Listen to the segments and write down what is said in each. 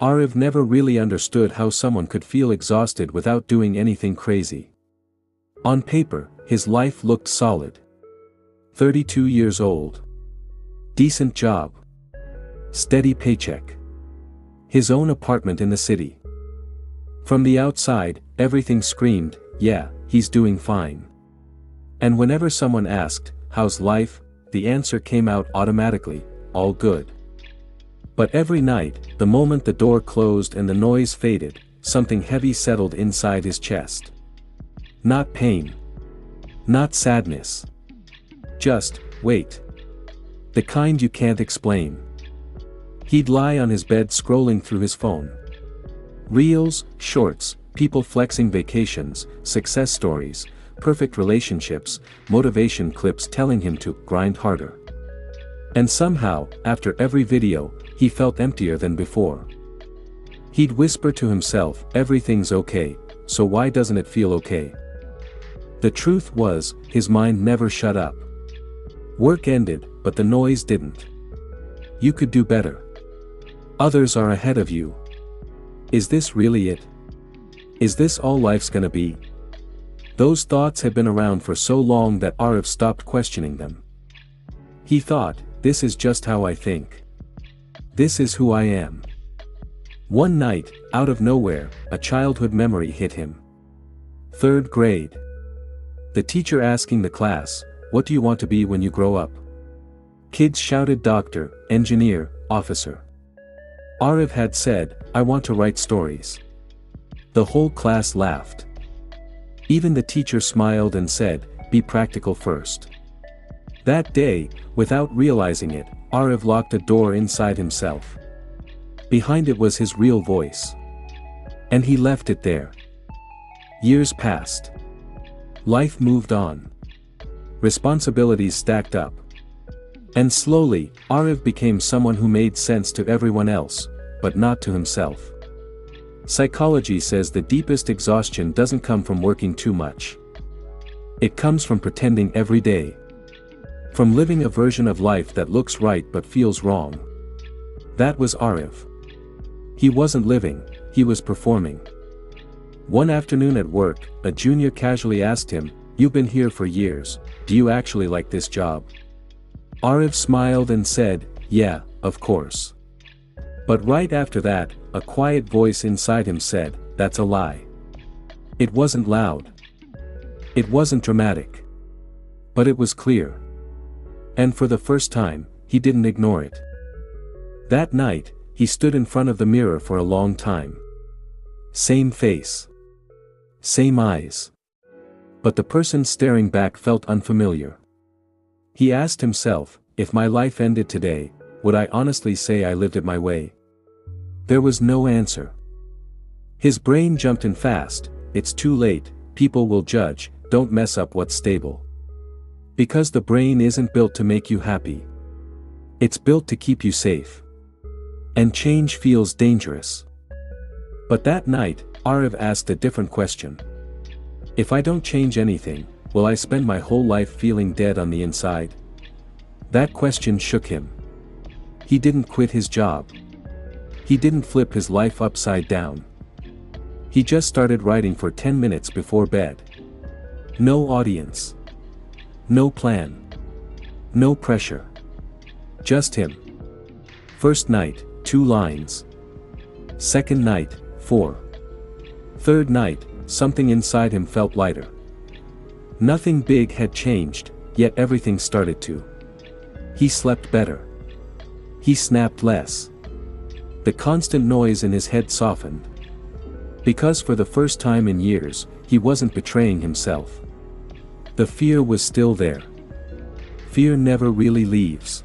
Arif never really understood how someone could feel exhausted without doing anything crazy. On paper, his life looked solid. 32 years old. Decent job. Steady paycheck. His own apartment in the city. From the outside, everything screamed, yeah, he's doing fine. And whenever someone asked, how's life, the answer came out automatically, all good. But every night, the moment the door closed and the noise faded, something heavy settled inside his chest. Not pain. Not sadness. Just, weight. The kind you can't explain. He'd lie on his bed scrolling through his phone. Reels, shorts, people flexing vacations, success stories, perfect relationships, motivation clips telling him to grind harder. And somehow, after every video, he felt emptier than before. He'd whisper to himself, everything's okay, so why doesn't it feel okay? The truth was, his mind never shut up. Work ended, but the noise didn't. You could do better. Others are ahead of you. Is this really it? Is this all life's gonna be? Those thoughts had been around for so long that Arif stopped questioning them. He thought, this is just how I think. This is who I am. One night, out of nowhere, a childhood memory hit him. 3rd grade. The teacher asking the class, what do you want to be when you grow up? Kids shouted doctor, engineer, officer. Arif had said, I want to write stories. The whole class laughed. Even the teacher smiled and said, be practical first. That day, without realizing it, Arif locked a door inside himself. Behind it was his real voice. And he left it there. Years passed. Life moved on. Responsibilities stacked up. And slowly, Arif became someone who made sense to everyone else, but not to himself. Psychology says the deepest exhaustion doesn't come from working too much. It comes from pretending every day. From living a version of life that looks right but feels wrong. That was Arif. He wasn't living, he was performing. One afternoon at work, a junior casually asked him, you've been here for years, do you actually like this job? Arif smiled and said, yeah, of course. But right after that, a quiet voice inside him said, that's a lie. It wasn't loud. It wasn't dramatic. But it was clear. And for the first time, he didn't ignore it. That night, he stood in front of the mirror for a long time. Same face. Same eyes. But the person staring back felt unfamiliar. He asked himself, if my life ended today, would I honestly say I lived it my way? There was no answer. His brain jumped in fast, it's too late, people will judge, don't mess up what's stable. Because the brain isn't built to make you happy. It's built to keep you safe. And change feels dangerous. But that night, Arif asked a different question. If I don't change anything, will I spend my whole life feeling dead on the inside? That question shook him. He didn't quit his job. He didn't flip his life upside down. He just started writing for 10 minutes before bed. No audience. No plan. No pressure. Just him. First night, 2 lines. Second night, 4. Third night, something inside him felt lighter. Nothing big had changed, yet everything started to. He slept better. He snapped less. The constant noise in his head softened. Because for the first time in years, he wasn't betraying himself. The fear was still there. Fear never really leaves.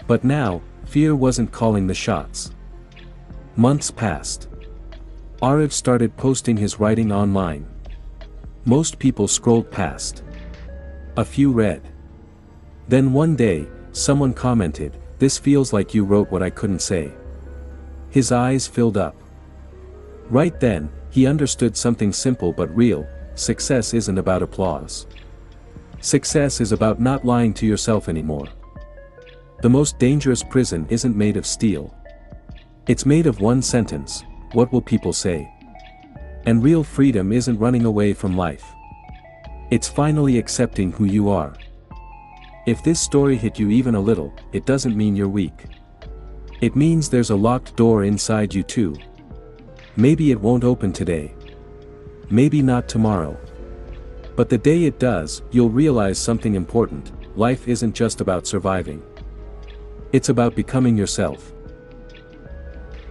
But now, fear wasn't calling the shots. Months passed. Arif started posting his writing online. Most people scrolled past. A few read. Then one day, someone commented, this feels like you wrote what I couldn't say. His eyes filled up. Right then, he understood something simple but real, success isn't about applause. Success is about not lying to yourself anymore. The most dangerous prison isn't made of steel. It's made of one sentence: what will people say? And real freedom isn't running away from life. It's finally accepting who you are. If this story hit you even a little, it doesn't mean you're weak. It means there's a locked door inside you too. Maybe it won't open today. Maybe not tomorrow. But the day it does, you'll realize something important: life isn't just about surviving. It's about becoming yourself.